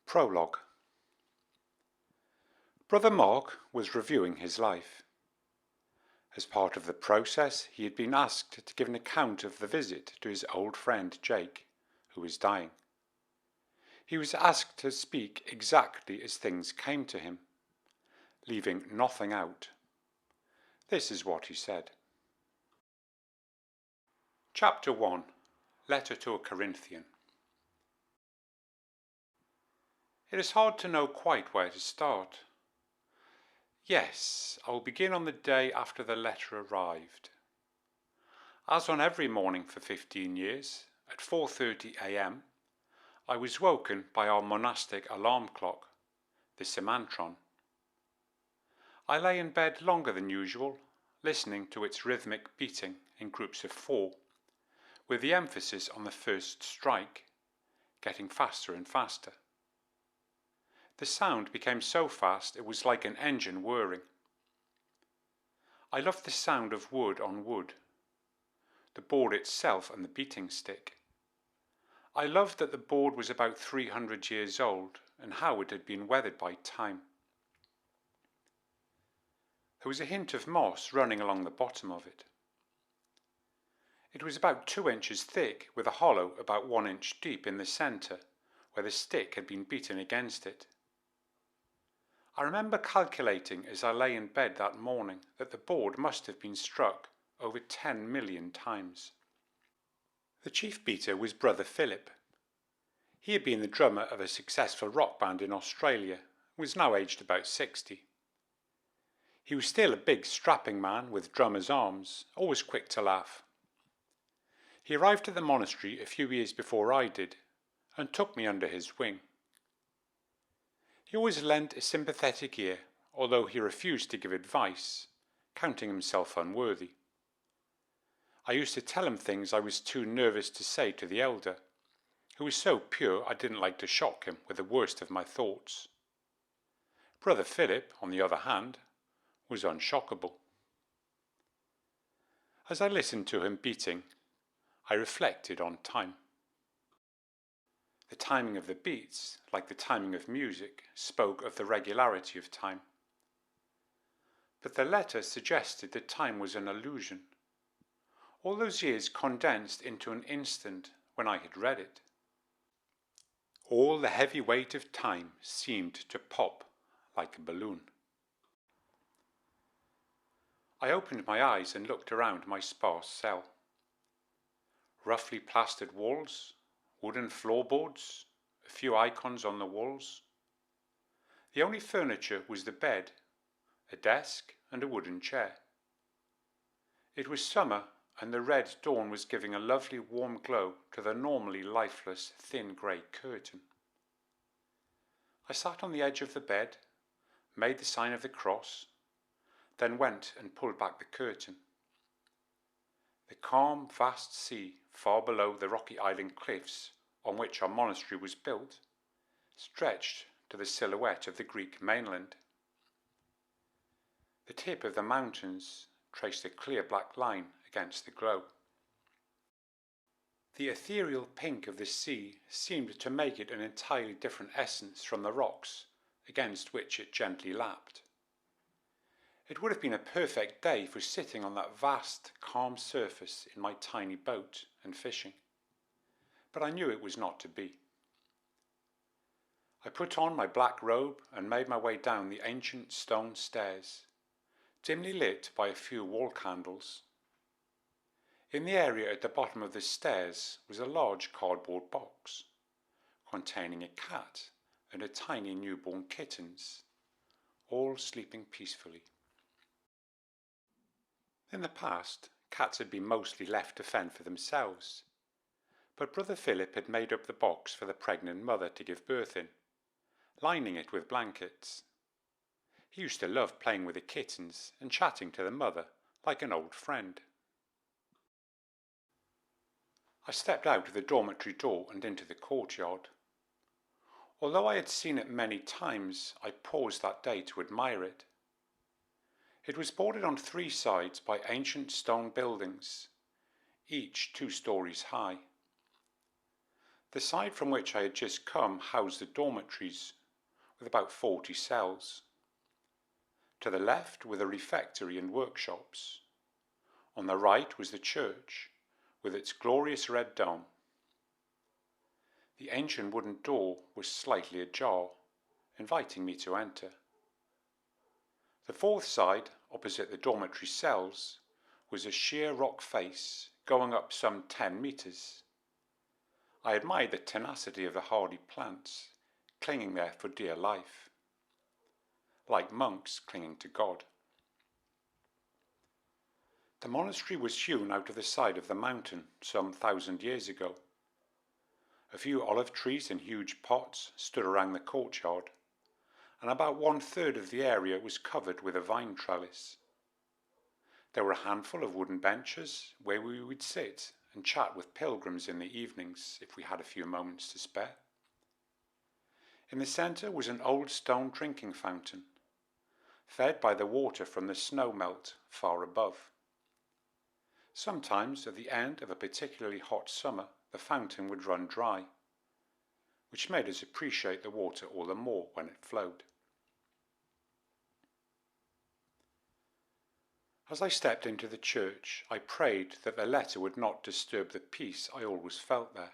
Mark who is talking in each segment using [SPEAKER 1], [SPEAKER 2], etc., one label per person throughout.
[SPEAKER 1] Prologue. Brother Mark was reviewing his life. As part of the process, he had been asked to give an account of the visit to his old friend Jake, who was dying. He was asked to speak exactly as things came to him, leaving nothing out. This is what he said. Chapter 1. Letter to a Corinthian. It is hard to know quite where to start. Yes, I will begin on the day after the letter arrived. As on every morning for 15 years, at 4:30 a.m., I was woken by our monastic alarm clock, the Simantron. I lay in bed longer than usual, listening to its rhythmic beating in groups of 4, with the emphasis on the first strike, getting faster and faster. The sound became so fast it was like an engine whirring. I loved the sound of wood on wood, the board itself and the beating stick. I loved that the board was about 300 years old and how it had been weathered by time. There was a hint of moss running along the bottom of it. It was about 2 inches thick, with a hollow about 1 inch deep in the centre, where the stick had been beaten against it. I remember calculating as I lay in bed that morning that the board must have been struck over 10 million times. The chief beater was Brother Philip. He had been the drummer of a successful rock band in Australia and was now aged about 60. He was still a big strapping man with drummer's arms, always quick to laugh. He arrived at the monastery a few years before I did and took me under his wing. He always lent a sympathetic ear, although he refused to give advice, counting himself unworthy. I used to tell him things I was too nervous to say to the elder, who was so pure I didn't like to shock him with the worst of my thoughts. Brother Philip, on the other hand, was unshockable. As I listened to him beating, I reflected on time. The timing of the beats, like the timing of music, spoke of the regularity of time. But the letter suggested that time was an illusion. All those years condensed into an instant when I had read it. All the heavy weight of time seemed to pop like a balloon. I opened my eyes and looked around my sparse cell. Roughly plastered walls, wooden floorboards, a few icons on the walls. The only furniture was the bed, a desk and a wooden chair. It was summer and the red dawn was giving a lovely warm glow to the normally lifeless thin grey curtain. I sat on the edge of the bed, made the sign of the cross, then went and pulled back the curtain. The calm, vast sea far below the rocky island cliffs on which our monastery was built stretched to the silhouette of the Greek mainland. The tip of the mountains traced a clear black line against the glow. The ethereal pink of the sea seemed to make it an entirely different essence from the rocks against which it gently lapped. It would have been a perfect day for sitting on that vast, calm surface in my tiny boat and fishing, but I knew it was not to be. I put on my black robe and made my way down the ancient stone stairs, dimly lit by a few wall candles. In the area at the bottom of the stairs was a large cardboard box, containing a cat and a tiny newborn kittens, all sleeping peacefully. In the past, cats had been mostly left to fend for themselves, but Brother Philip had made up the box for the pregnant mother to give birth in, lining it with blankets. He used to love playing with the kittens and chatting to the mother like an old friend. I stepped out of the dormitory door and into the courtyard. Although I had seen it many times, I paused that day to admire it. It was bordered on 3 sides by ancient stone buildings, each 2 stories high. The side from which I had just come housed the dormitories, with about 40 cells. To the left were the refectory and workshops. On the right was the church, with its glorious red dome. The ancient wooden door was slightly ajar, inviting me to enter. The fourth side, opposite the dormitory cells, was a sheer rock face going up some 10 metres. I admired the tenacity of the hardy plants, clinging there for dear life, like monks clinging to God. The monastery was hewn out of the side of the mountain some 1,000 years ago. A few olive trees in huge pots stood around the courtyard, and about 1/3 of the area was covered with a vine trellis. There were a handful of wooden benches where we would sit and chat with pilgrims in the evenings if we had a few moments to spare. In the centre was an old stone drinking fountain, fed by the water from the snow melt far above. Sometimes at the end of a particularly hot summer the fountain would run dry, which made us appreciate the water all the more when it flowed. As I stepped into the church, I prayed that the letter would not disturb the peace I always felt there.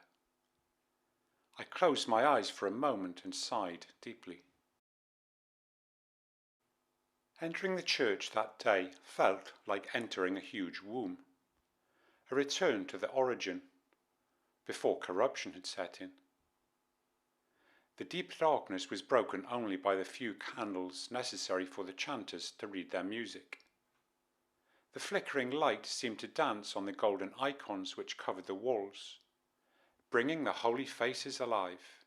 [SPEAKER 1] I closed my eyes for a moment and sighed deeply. Entering the church that day felt like entering a huge womb, a return to the origin, before corruption had set in. The deep darkness was broken only by the few candles necessary for the chanters to read their music. The flickering light seemed to dance on the golden icons which covered the walls, bringing the holy faces alive,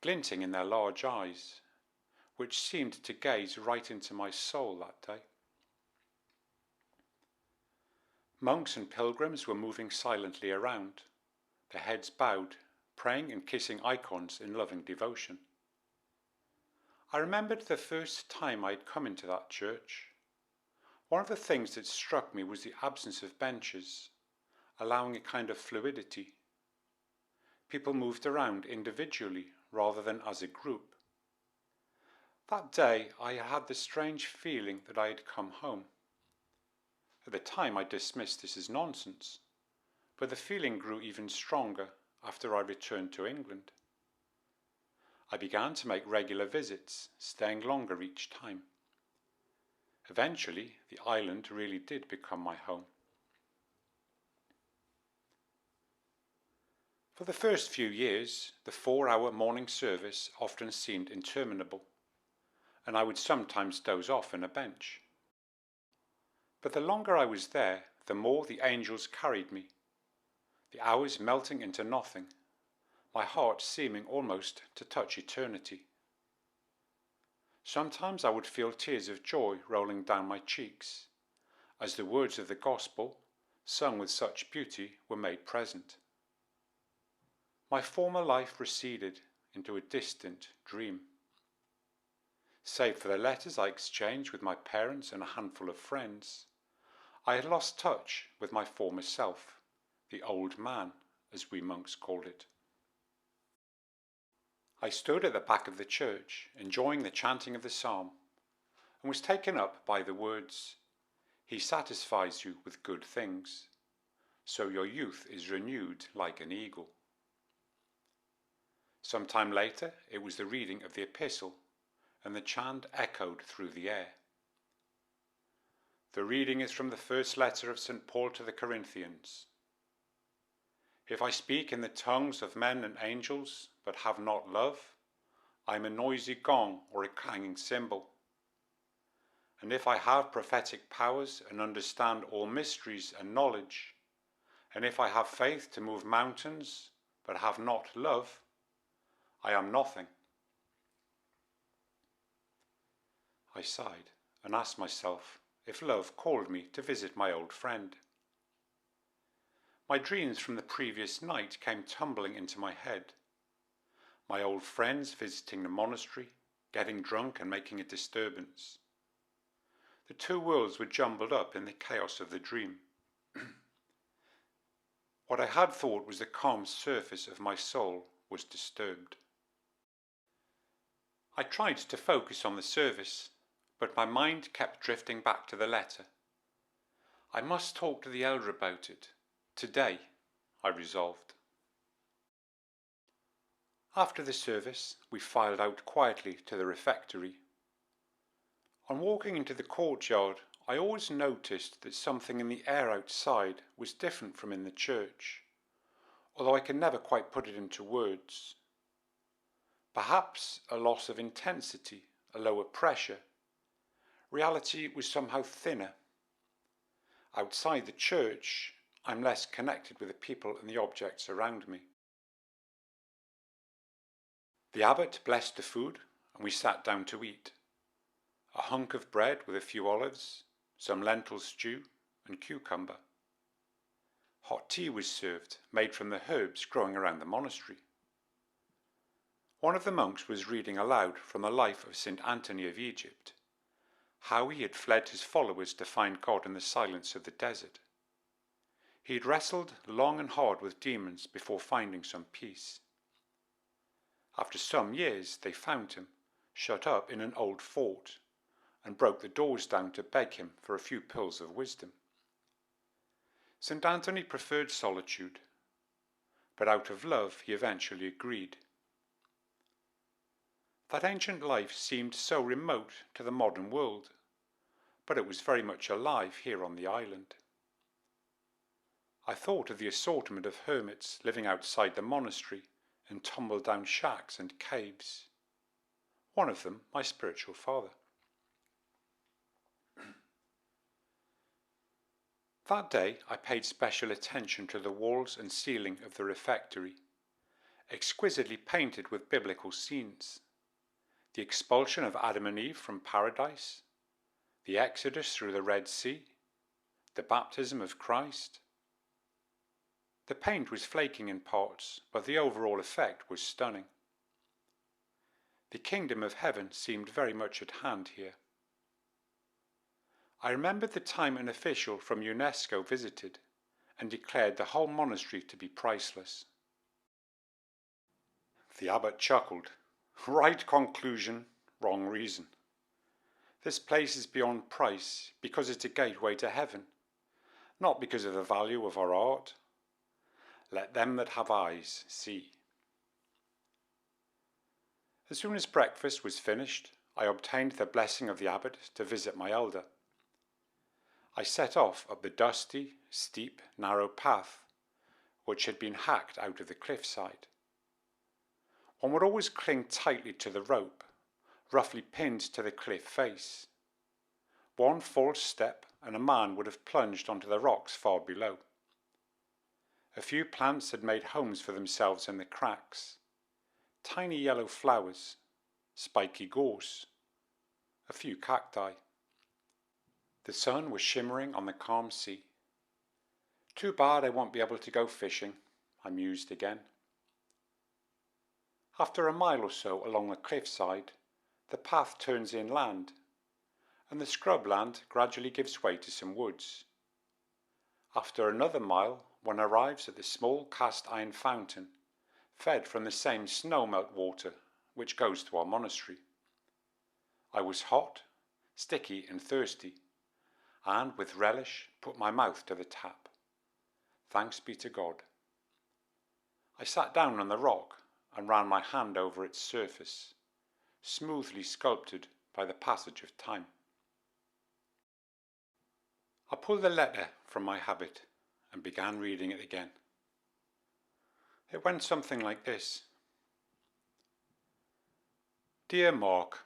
[SPEAKER 1] glinting in their large eyes, which seemed to gaze right into my soul that day. Monks and pilgrims were moving silently around, their heads bowed, praying and kissing icons in loving devotion. I remembered the first time I had come into that church. One of the things that struck me was the absence of benches, allowing a kind of fluidity. People moved around individually rather than as a group. That day I had the strange feeling that I had come home. At the time I dismissed this as nonsense, but the feeling grew even stronger after I returned to England. I began to make regular visits, staying longer each time. Eventually, the island really did become my home. For the first few years, the 4-hour morning service often seemed interminable, and I would sometimes doze off in a bench. But the longer I was there, the more the angels carried me, the hours melting into nothing, my heart seeming almost to touch eternity. Sometimes I would feel tears of joy rolling down my cheeks, as the words of the gospel, sung with such beauty, were made present. My former life receded into a distant dream. Save for the letters I exchanged with my parents and a handful of friends, I had lost touch with my former self, the old man, as we monks called it. I stood at the back of the church, enjoying the chanting of the psalm, and was taken up by the words, "He satisfies you with good things, so your youth is renewed like an eagle." Some time later it was the reading of the epistle, and the chant echoed through the air. The reading is from the first letter of St. Paul to the Corinthians. "If I speak in the tongues of men and angels, but have not love, I am a noisy gong or a clanging cymbal. And if I have prophetic powers and understand all mysteries and knowledge, and if I have faith to move mountains, but have not love, I am nothing." I sighed and asked myself if love called me to visit my old friend. My dreams from the previous night came tumbling into my head. My old friends visiting the monastery, getting drunk and making a disturbance. The two worlds were jumbled up in the chaos of the dream. What I had thought was the calm surface of my soul was disturbed. I tried to focus on the service, but my mind kept drifting back to the letter. I must talk to the elder about it. Today, I resolved. After the service, we filed out quietly to the refectory. On walking into the courtyard, I always noticed that something in the air outside was different from in the church, although I can never quite put it into words. Perhaps a loss of intensity, a lower pressure. Reality was somehow thinner. Outside the church, I'm less connected with the people and the objects around me. The abbot blessed the food, and we sat down to eat. A hunk of bread with a few olives, some lentil stew, and cucumber. Hot tea was served, made from the herbs growing around the monastery. One of the monks was reading aloud from the life of St. Anthony of Egypt, how he had fled his followers to find God in the silence of the desert. He had wrestled long and hard with demons before finding some peace. After some years they found him, shut up in an old fort, and broke the doors down to beg him for a few pearls of wisdom. St. Anthony preferred solitude, but out of love he eventually agreed. That ancient life seemed so remote to the modern world, but it was very much alive here on the island. I thought of the assortment of hermits living outside the monastery in tumble-down shacks and caves. One of them, my spiritual father. That day I paid special attention to the walls and ceiling of the refectory, exquisitely painted with biblical scenes. The expulsion of Adam and Eve from paradise, the exodus through the Red Sea, the baptism of Christ. The paint was flaking in parts, but the overall effect was stunning. The kingdom of heaven seemed very much at hand here. I remembered the time an official from UNESCO visited and declared the whole monastery to be priceless. The abbot chuckled. Right conclusion, wrong reason. This place is beyond price because it's a gateway to heaven, not because of the value of our art. Let them that have eyes see. As soon as breakfast was finished, I obtained the blessing of the abbot to visit my elder. I set off up the dusty, steep, narrow path, which had been hacked out of the cliffside. One would always cling tightly to the rope, roughly pinned to the cliff face. One false step and a man would have plunged onto the rocks far below. A few plants had made homes for themselves in the cracks. Tiny yellow flowers, spiky gorse, a few cacti. The sun was shimmering on the calm sea. Too bad I won't be able to go fishing, I mused again. After a mile or so along the cliffside, the path turns inland, and the scrubland gradually gives way to some woods. After another mile, one arrives at the small cast-iron fountain, fed from the same snow-melt water which goes to our monastery. I was hot, sticky and thirsty, and with relish put my mouth to the tap. Thanks be to God. I sat down on the rock and ran my hand over its surface, smoothly sculpted by the passage of time. I pulled the letter from my habit and began reading it again. It went something like this. Dear Mark,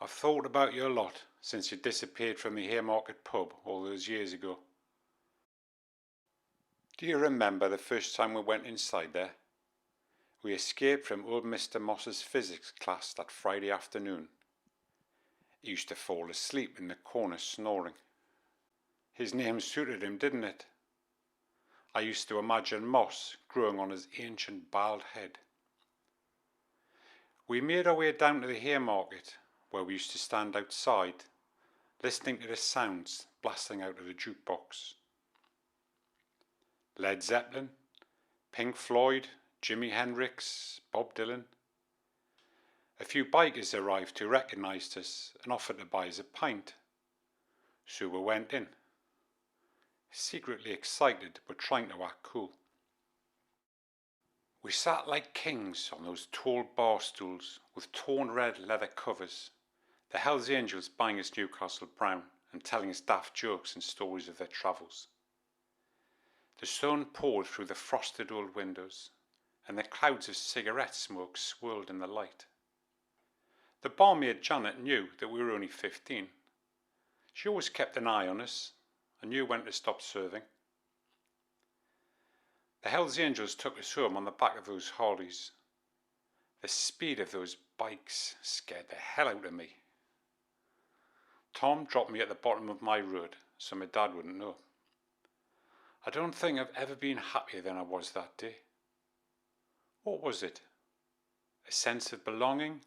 [SPEAKER 1] I've thought about you a lot since you disappeared from the Haymarket pub all those years ago. Do you remember the first time we went inside there? We escaped from old Mr. Moss's physics class that Friday afternoon. He used to fall asleep in the corner snoring. His name suited him, didn't it? I used to imagine moss growing on his ancient bald head. We made our way down to the Haymarket, where we used to stand outside, listening to the sounds blasting out of the jukebox. Led Zeppelin, Pink Floyd, Jimi Hendrix, Bob Dylan. A few bikers arrived who recognised us and offered to buy us a pint. So we went in, secretly excited but trying to act cool. We sat like kings on those tall bar stools with torn red leather covers, the Hells Angels buying us Newcastle Brown and telling us daft jokes and stories of their travels. The sun poured through the frosted old windows, and the clouds of cigarette smoke swirled in the light. The barmaid Janet knew that we were only 15. She always kept an eye on us and knew when to stop serving. The Hells Angels took us home on the back of those Harleys. The speed of those bikes scared the hell out of me. Tom dropped me at the bottom of my road so my dad wouldn't know. I don't think I've ever been happier than I was that day. What was it? A sense of belonging?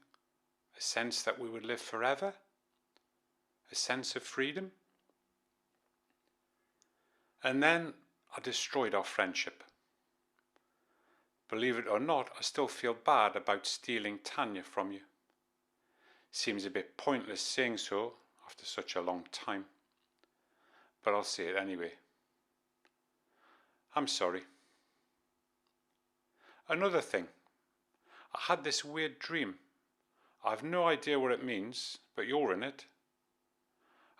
[SPEAKER 1] A sense that we would live forever? A sense of freedom? And then I destroyed our friendship. Believe it or not, I still feel bad about stealing Tanya from you. Seems a bit pointless saying so after such a long time, but I'll say it anyway. I'm sorry. Another thing, I had this weird dream. I have no idea what it means, but you're in it.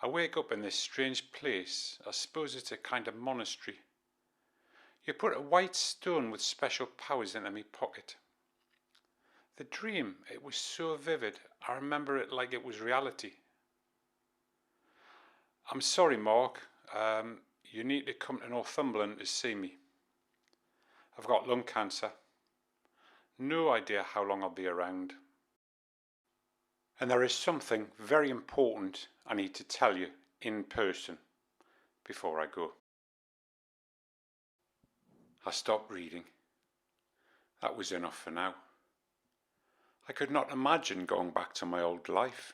[SPEAKER 1] I wake up in this strange place. I suppose it's a kind of monastery. You put a white stone with special powers into my pocket. The dream, it was so vivid. I remember it like it was reality. I'm sorry, Mark. You need to come to Northumberland to see me. I've got lung cancer. No idea how long I'll be around. And there is something very important I need to tell you in person before I go. I stopped reading. That was enough for now. I could not imagine going back to my old life.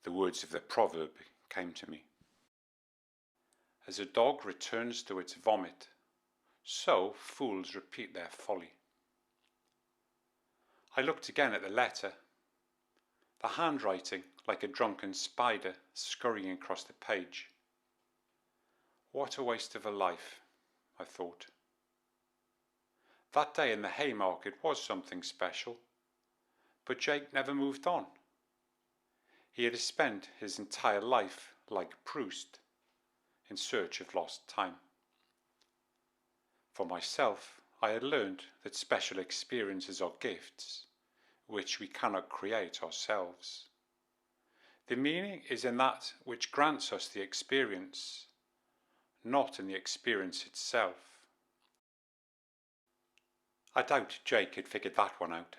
[SPEAKER 1] The words of the proverb came to me. As a dog returns to its vomit, so fools repeat their folly. I looked again at the letter. The handwriting like a drunken spider scurrying across the page. What a waste of a life, I thought. That day in the Haymarket was something special, but Jake never moved on. He had spent his entire life like Proust, in search of lost time. For myself, I had learned that special experiences are gifts, which we cannot create ourselves. The meaning is in that which grants us the experience, not in the experience itself. I doubt Jake had figured that one out.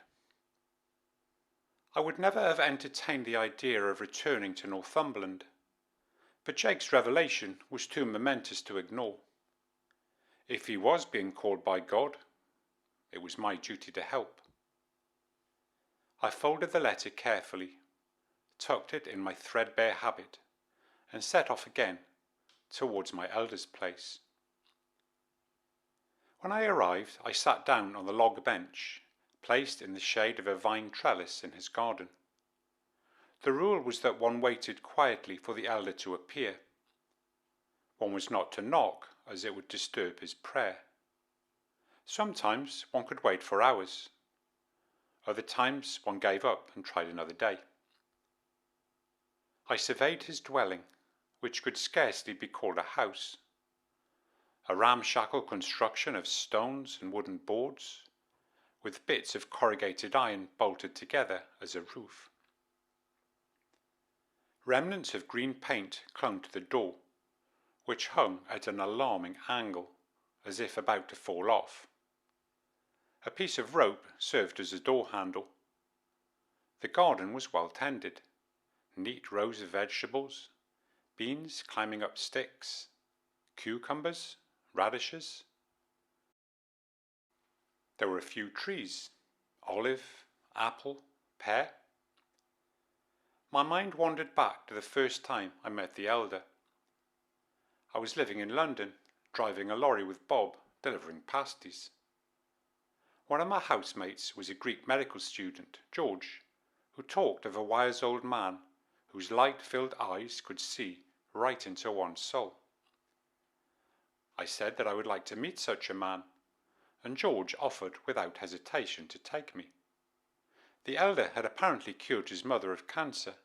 [SPEAKER 1] I would never have entertained the idea of returning to Northumberland, but Jake's revelation was too momentous to ignore. If he was being called by God, it was my duty to help. I folded the letter carefully, tucked it in my threadbare habit, and set off again towards my elder's place. When I arrived, I sat down on the log bench, placed in the shade of a vine trellis in his garden. The rule was that one waited quietly for the elder to appear. One was not to knock, as it would disturb his prayer. Sometimes one could wait for hours. Other times one gave up and tried another day. I surveyed his dwelling, which could scarcely be called a house. A ramshackle construction of stones and wooden boards, with bits of corrugated iron bolted together as a roof. Remnants of green paint clung to the door, which hung at an alarming angle, as if about to fall off. A piece of rope served as a door handle. The garden was well tended. Neat rows of vegetables, beans climbing up sticks, cucumbers, radishes. There were a few trees, olive, apple, pear. My mind wandered back to the first time I met the elder. I was living in London, driving a lorry with Bob, delivering pasties. One of my housemates was a Greek medical student, George, who talked of a wise old man whose light-filled eyes could see right into one's soul. I said that I would like to meet such a man, and George offered without hesitation to take me. The elder had apparently cured his mother of cancer,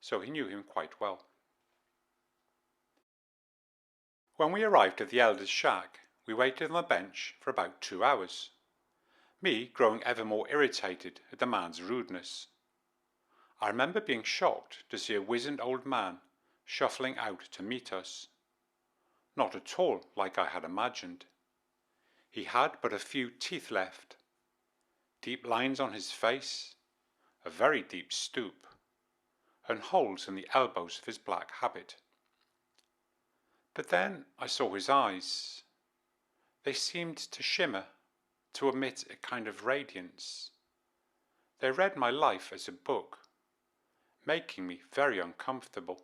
[SPEAKER 1] so he knew him quite well. When we arrived at the elder's shack, we waited on the bench for about 2 hours, me growing ever more irritated at the man's rudeness. I remember being shocked to see a wizened old man shuffling out to meet us. Not at all like I had imagined. He had but a few teeth left, deep lines on his face, a very deep stoop, and holes in the elbows of his black habit. But then I saw his eyes. They seemed to shimmer, to emit a kind of radiance. They read my life as a book, making me very uncomfortable.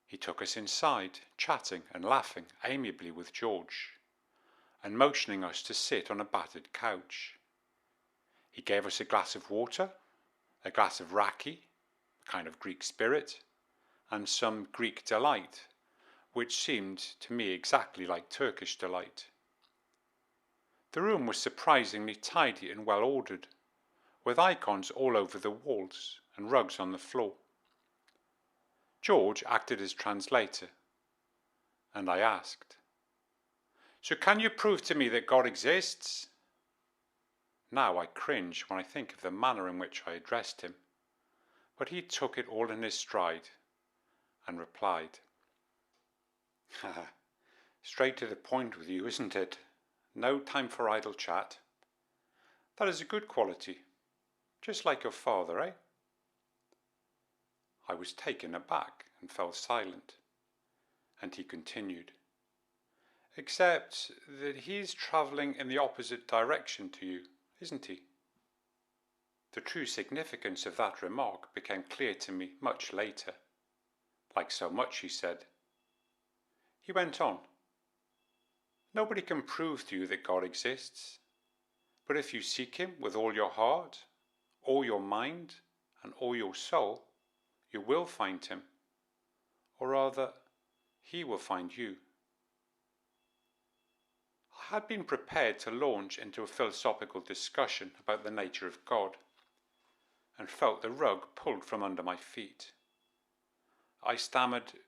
[SPEAKER 1] He took us inside, chatting and laughing amiably with George, and motioning us to sit on a battered couch. He gave us a glass of water, a glass of raki, a kind of Greek spirit, and some Greek delight, which seemed to me exactly like Turkish delight. The room was surprisingly tidy and well ordered, with icons all over the walls and rugs on the floor. George acted as translator, and I asked, "So can you prove to me that God exists?" Now I cringe when I think of the manner in which I addressed him, but he took it all in his stride and replied, "Straight to the point with you, isn't it? No time for idle chat. That is a good quality, just like your father, eh?" I was taken aback and fell silent, and he continued, "Except that he's travelling in the opposite direction to you, isn't he?" The true significance of that remark became clear to me much later. Like so much he said. He went on, "Nobody can prove to you that God exists, but if you seek him with all your heart, all your mind, and all your soul, you will find him, or rather, he will find you." I had been prepared to launch into a philosophical discussion about the nature of God, and felt the rug pulled from under my feet. I stammered,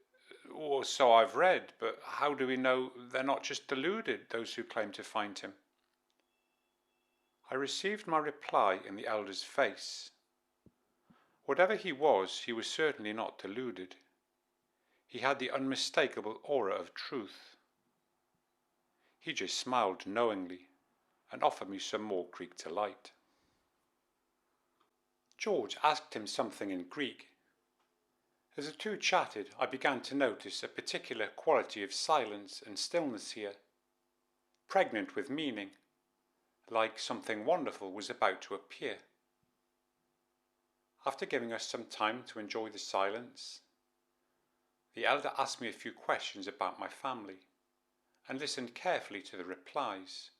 [SPEAKER 1] "Or so I've read, but how do we know they're not just deluded, those who claim to find him?" I received my reply in the elder's face. Whatever he was certainly not deluded. He had the unmistakable aura of truth. He just smiled knowingly and offered me some more Greek delight. George asked him something in Greek. As the two chatted, I began to notice a particular quality of silence and stillness here, pregnant with meaning, like something wonderful was about to appear. After giving us some time to enjoy the silence, the elder asked me a few questions about my family, and listened carefully to the replies,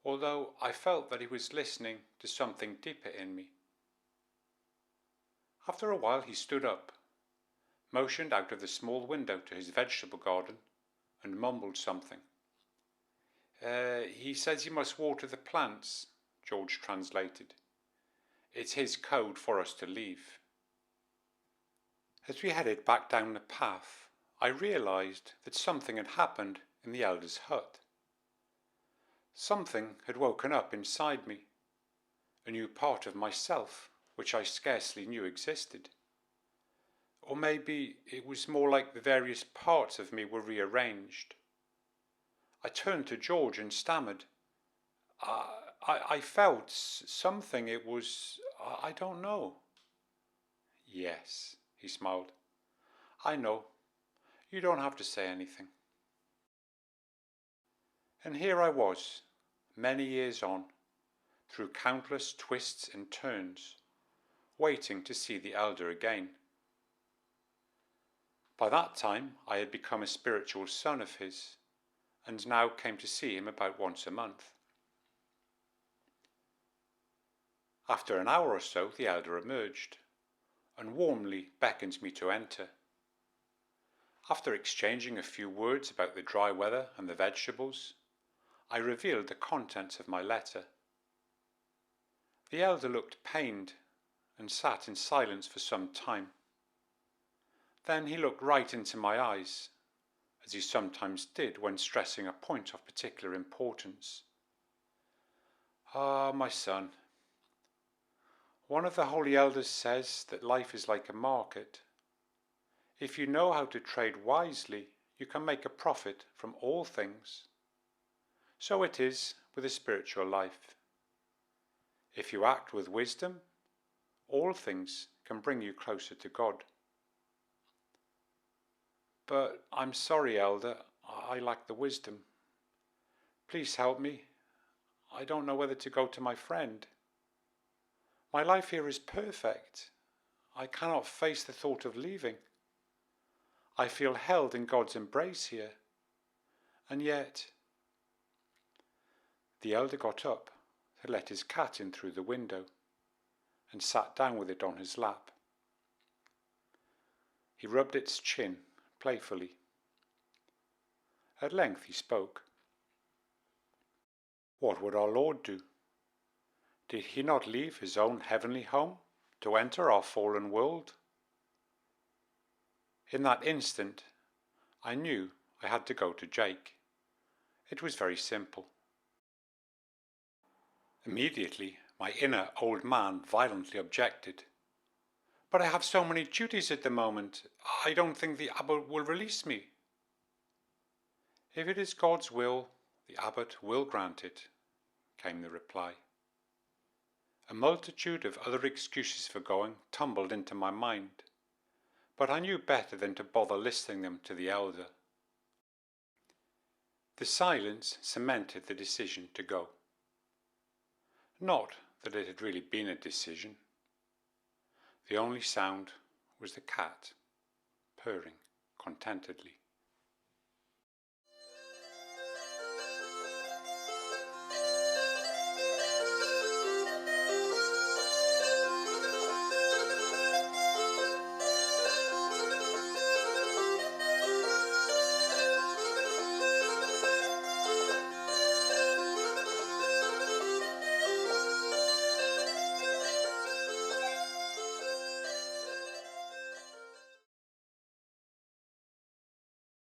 [SPEAKER 1] although I felt that he was listening to something deeper in me. After a while he stood up, motioned out of the small window to his vegetable garden, and mumbled something. He says you must water the plants," George translated. "It's his code for us to leave." As we headed back down the path, I realized that something had happened in the elder's hut. Something had woken up inside me, a new part of myself which I scarcely knew existed. Or maybe it was more like the various parts of me were rearranged. I turned to George and stammered, I felt something. It was, I don't know." "Yes," he smiled. "I know. You don't have to say anything." And here I was, many years on, through countless twists and turns, waiting to see the elder again. By that time I had become a spiritual son of his, and now came to see him about once a month. After an hour or so the elder emerged, and warmly beckoned me to enter. After exchanging a few words about the dry weather and the vegetables, I revealed the contents of my letter. The elder looked pained and sat in silence for some time. Then he looked right into my eyes, as he sometimes did when stressing a point of particular importance. "Ah, my son, one of the holy elders says that life is like a market. If you know how to trade wisely, you can make a profit from all things. So it is with a spiritual life. If you act with wisdom, all things can bring you closer to God." "But I'm sorry, Elder, I lack the wisdom. Please help me. I don't know whether to go to my friend. My life here is perfect. I cannot face the thought of leaving. I feel held in God's embrace here. And yet—" The elder got up to let his cat in through the window, and sat down with it on his lap. He rubbed its chin playfully. At length he spoke. "What would our Lord do? Did he not leave his own heavenly home to enter our fallen world?" In that instant, I knew I had to go to Jake. It was very simple. Immediately, my inner old man violently objected. "But I have so many duties at the moment. I don't think the abbot will release me." "If it is God's will, the abbot will grant it," came the reply. A multitude of other excuses for going tumbled into my mind, but I knew better than to bother listing them to the elder. The silence cemented the decision to go. Not that it had really been a decision. The only sound was the cat purring contentedly.